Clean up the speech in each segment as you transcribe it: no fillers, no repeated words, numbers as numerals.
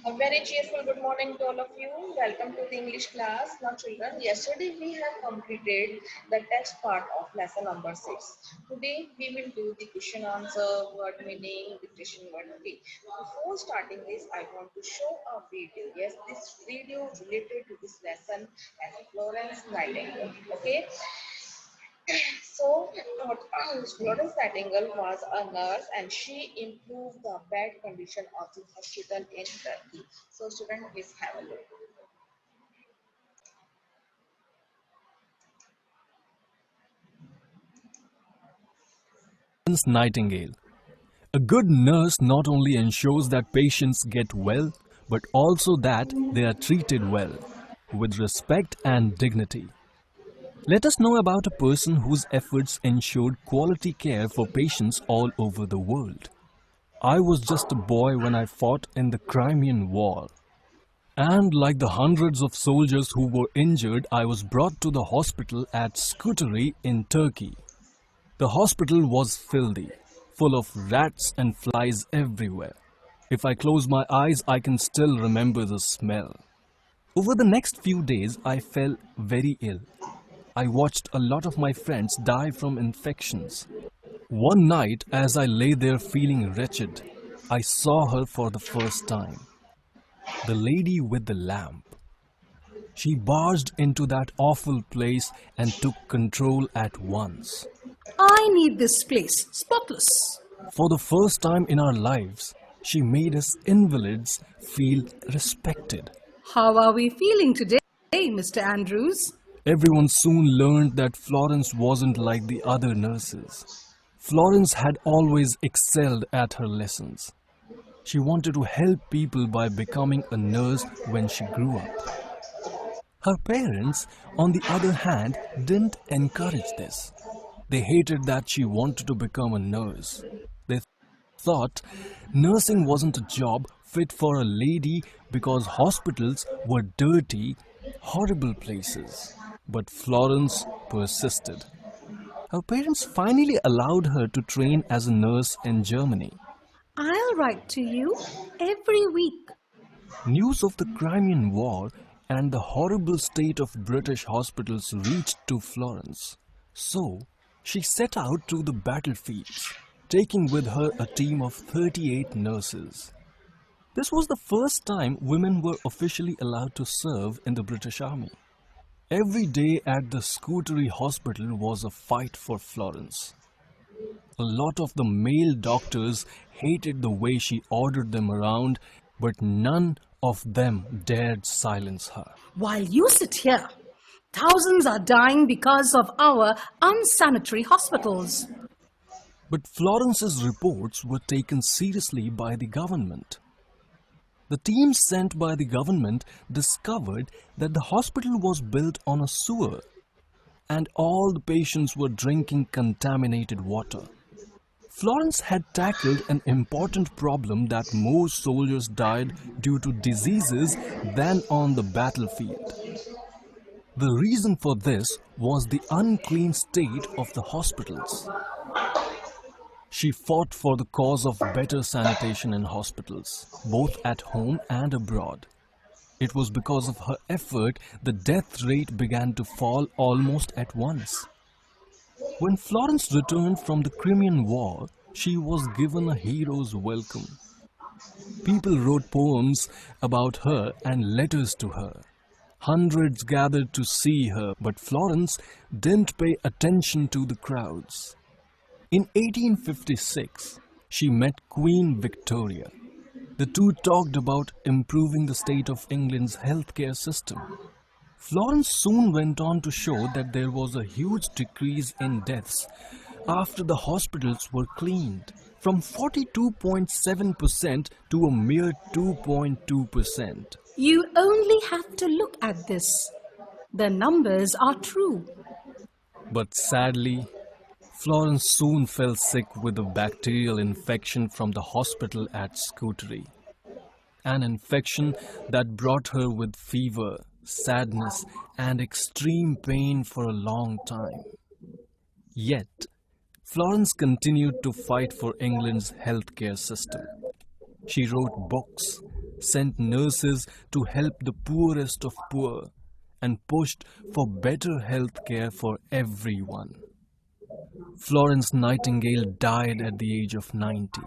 A very cheerful good morning to all of you. Welcome to the English class. Now, children, yesterday we have completed the text part of lesson number 6. Today we will do the question answer, word meaning, dictation word. Okay. Before starting this, I want to show a video. Yes, this video related to this lesson as Florence Nightingale. Okay. So, Florence Nightingale was a nurse and she improved the bad condition of the hospital in Turkey. So, students, please have a look. Florence Nightingale. A good nurse not only ensures that patients get well, but also that they are treated well, with respect and dignity. Let us know about a person whose efforts ensured quality care for patients all over the world. I was just a boy when I fought in the Crimean War. And like the hundreds of soldiers who were injured, I was brought to the hospital at Scutari in Turkey. The hospital was filthy, full of rats and flies everywhere. If I close my eyes, I can still remember the smell. Over the next few days, I fell very ill. I watched a lot of my friends die from infections. One night, as I lay there feeling wretched, I saw her for the first time. The lady with the lamp. She barged into that awful place and took control at once. I need this place spotless. For the first time in our lives, she made us invalids feel respected. How are we feeling today, Mr. Andrews? Everyone soon learned that Florence wasn't like the other nurses. Florence had always excelled at her lessons. She wanted to help people by becoming a nurse when she grew up. Her parents, on the other hand, didn't encourage this. They hated that she wanted to become a nurse. They thought nursing wasn't a job fit for a lady because hospitals were dirty, horrible places. But Florence persisted. Her parents finally allowed her to train as a nurse in Germany. I'll write to you every week. News of the Crimean War and the horrible state of British hospitals reached to Florence. So, she set out to the battlefields, taking with her a team of 38 nurses. This was the first time women were officially allowed to serve in the British Army. Every day at the Scutari hospital was a fight for Florence. A lot of the male doctors hated the way she ordered them around, but none of them dared silence her. While you sit here, thousands are dying because of our unsanitary hospitals. But Florence's reports were taken seriously by the government. The team sent by the government discovered that the hospital was built on a sewer, and all the patients were drinking contaminated water. Florence had tackled an important problem that more soldiers died due to diseases than on the battlefield. The reason for this was the unclean state of the hospitals. She fought for the cause of better sanitation in hospitals, both at home and abroad. It was because of her effort the death rate began to fall almost at once. When Florence returned from the Crimean War, she was given a hero's welcome. People wrote poems about her and letters to her. Hundreds gathered to see her, but Florence didn't pay attention to the crowds. In 1856, she met Queen Victoria. The two talked about improving the state of England's healthcare system. Florence soon went on to show that there was a huge decrease in deaths after the hospitals were cleaned, from 42.7% to a mere 2.2%. You only have to look at this. The numbers are true. But sadly, Florence soon fell sick with a bacterial infection from the hospital at Scutari. An infection that brought her with fever, sadness, and extreme pain for a long time. Yet, Florence continued to fight for England's healthcare system. She wrote books, sent nurses to help the poorest of poor, and pushed for better health care for everyone. Florence Nightingale died at the age of 90.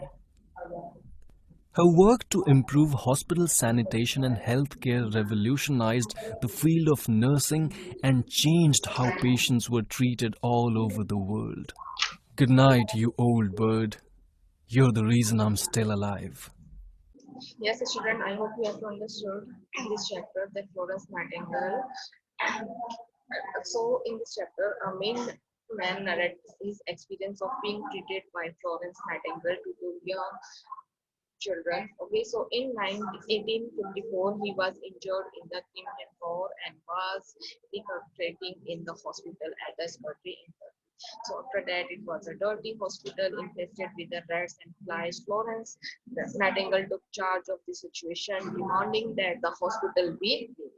Her work to improve hospital sanitation and healthcare revolutionized the field of nursing and changed how patients were treated all over the world. Good night, you old bird. You're the reason I'm still alive. Yes, student, I hope you have understood this chapter, that Florence Nightingale. So, in this chapter, a main man narrates his experience of being treated by Florence Nightingale to the young children. Okay, so in 1854, he was injured in the Crimean War and was recuperating in the hospital at the Scotland. So after that, it was a dirty hospital infested with the rats and flies. Florence Nightingale took charge of the situation, demanding that the hospital be clean.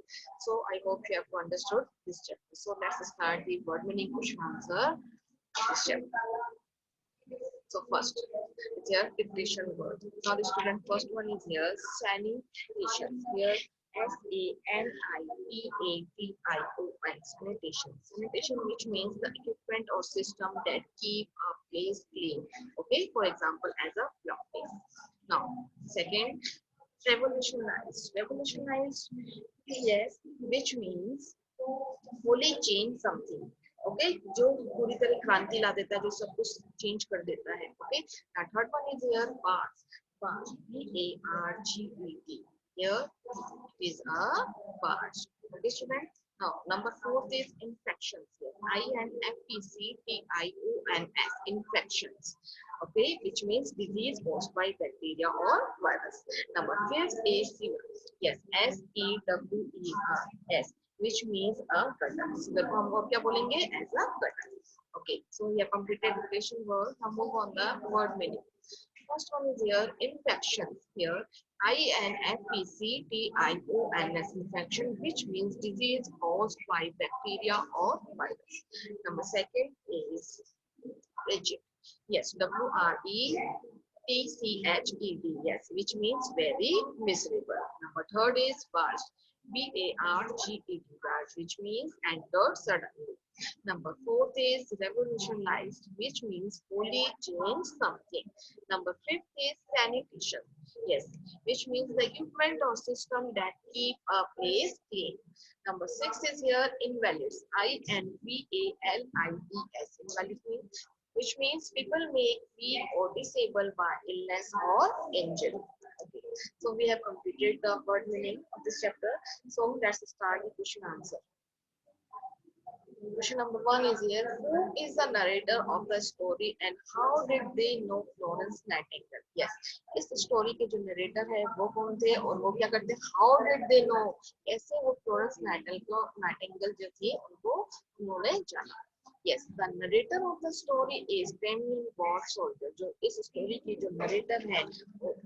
So I hope you have understood this chapter. So let's start the word meaning question answer of this chapter. So first, it's here dictation word. Now the student first one is here sanitation. Here sanitation. Sanitation, which means the equipment or system that keep a place clean. Okay, for example, as a plumbing. Now, second, revolutionize. Revolutionize, yes, which means fully change something. Okay जो पूरी तरह क्रांति ला देता है, जो सब कुछ change कर देता है. Okay, third one is here parts. Parts PARGET. Here is a parts. Okay, student. Now, number 4 is infections. Here, INFECTIONS. Infections. Okay, which means disease caused by bacteria or virus. Number 5 is sewer. Yes, SEWER. Which means a gutter. So हम वो क्या बोलेंगे as a gutter. Okay, so we have completed dictation word. Now move on the word meaning. First one is here infections. Here INFECTIONS, infection, which means disease caused by bacteria or virus. Number second is rigid. Yes, WRETCHED. Yes, which means very miserable. Number third is burst. BARGET, which means entered suddenly. Number fourth is revolutionized, which means fully change something. Number fifth is sanitation. Yes, which means the equipment or system that keep a place clean. Number six is here invalids. INVALIDS. Invalid means, which means people may be or disabled by illness or injury. Okay. So we have completed the word meaning of this chapter. So let's start the question answer. Question number 1 is here. Who is the narrator of the story and how did they know Florence Nightingale? Yes, इस story के जो narrator है वो कौन थे और वो क्या करते? How did they know? कैसे वो Florence Nightingale जो थी उनको उन्होंने जाना? Yes, the narrator of the story is Crimean War soldier. जो इस story की जो narrator है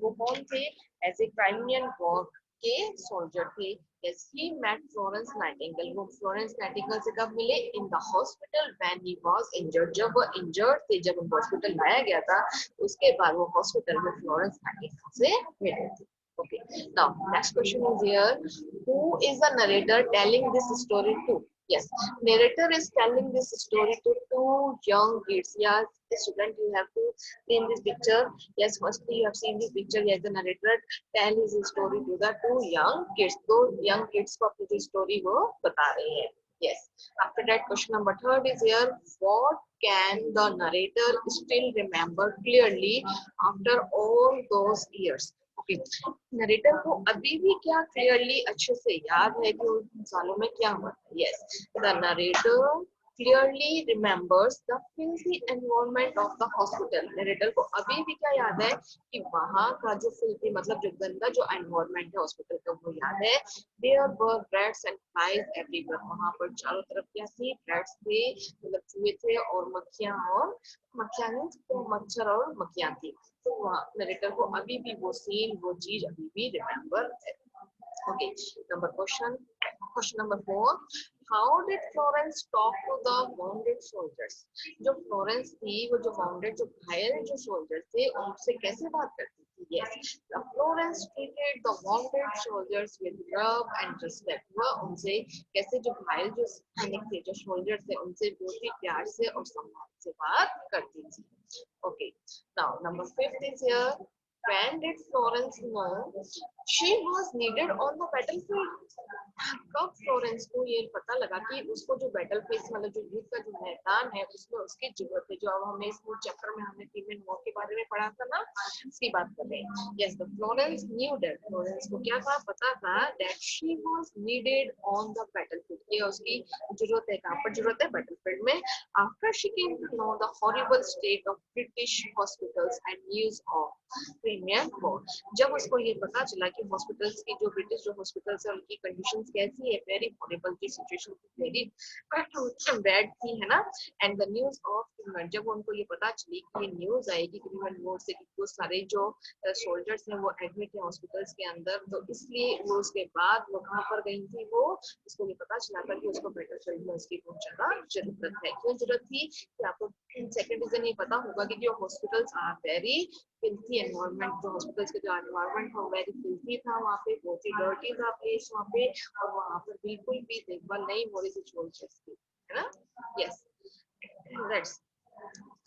वो कौन थे? As a Crimean War के soldier थे. Yes, he met Florence Nightingale. वो Florence Nightingale से कब मिले? In the hospital when he was injured. जब वो injured थे, जब उनको hospital लाया गया था, उसके बाद वो hospital में Florence Nightingale से मिले थे. Okay. Now, next question is here. Who is the narrator telling this story to? Yes, narrator is telling this story to two young kids. Yes, student, you have to see in this picture. Yes, firstly, you have seen this picture. Yes, the narrator tell his story to the two young kids. तो young kids को अपनी story वो बता रहे हैं. Yes. After that, question number 3 is here. What can the narrator still remember clearly after all those years? Okay. Narrator को अभी भी क्या क्लियरली अच्छे से याद है कि उन सालों में क्या हुआ? Yes, the narrator clearly remembers the filthy environment of the hospital. Narrator को अभी भी क्या याद है कि वहाँ का जो filthy मतलब जो गंदा जो environment है हॉस्पिटल का वो याद है. There were rats and flies everywhere. वहाँ पर चारों तरफ क्या थी? Rats थे, मतलब चूहे थे और मक्खियाँ तो मच्छर और मक्खियाँ थी. तो वहाँ नरेटर को अभी भी वो सीन वो चीज अभी भी रिमेम्बर है. Okay, question number 4. How did Florence talk to the wounded soldiers? जो फ्लोरेंस थी वो जो wounded जो घायल जो soldiers थे उनसे कैसे बात करती थी? Yes, the Florence treated the wounded soldiers with love and respect. वह उनसे कैसे जो घायल जो सैनिक थे जो सोल्जर थे उनसे बहुत ही प्यार से और सम्मान से बात करती थी. Okay, now number 5 is here. When did Florence know she was needed on the battlefield? कब फ्लोरेंस को ये पता लगा कि उसको जो बैटल फेस मतलब जो युद्ध का जो मैदान है उसमें उसकी जरूरत है. जो अब हमने इस चैप्टर में हमने फीमेल वॉर के बारे में पढ़ा था ना, इसकी बात कर रहे हैं. Yes, the Florence knew that, Florence को क्या था पता था that she was needed on the battlefield. ये उसकी जरूरत है. कहाँ पर जरूरत है? बैटलफील्ड में. After she came to know the horrible state of British hospitals and news of Crimean war. जब उसको ये पता चला कि हॉस्पिटल्स की जो ब्रिटिश जो हॉस्पिटल्स है उनकी कंडीशंस कैसी है, वेरी हॉरिबल की सिचुएशन वेरी बैड थी, है ना. एंड द न्यूज ऑफ, जब उनको ये पता चली कि ये न्यूज आएगी क्रिमिनल वॉर से कि वो सारे जो सोल्जर्स हैं वो एडमिट है हॉस्पिटल्स के अंदर, तो इसलिए वो उसके बाद वो कहाँ पर गई थी, वो उसको ये पता चला था कि उसको बैटलफील्ड में उसकी बहुत ज्यादा जरूरत है. क्यों जरूरत थी कि आपको सेकंड रीजन ये पता होगा कि जो hospitals are very filthy environment, जो हॉस्पिटल्स के जो एनवायरनमेंट था वेरी फिल्थी था, वहाँ पे बहुत ही डर्टी था प्लेस वहाँ पे, और वहाँ पर बिल्कुल भी देखभाल नहीं हो रही थी सोल्जर्स की, है ना. Yes, let's.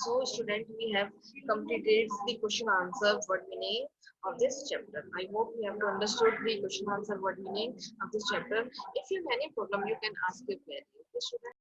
So student, we have completed the question answer word meaning of this chapter. I hope you have understood the question answer word meaning of this chapter. If you have any problem, you can ask your query. Okay, student.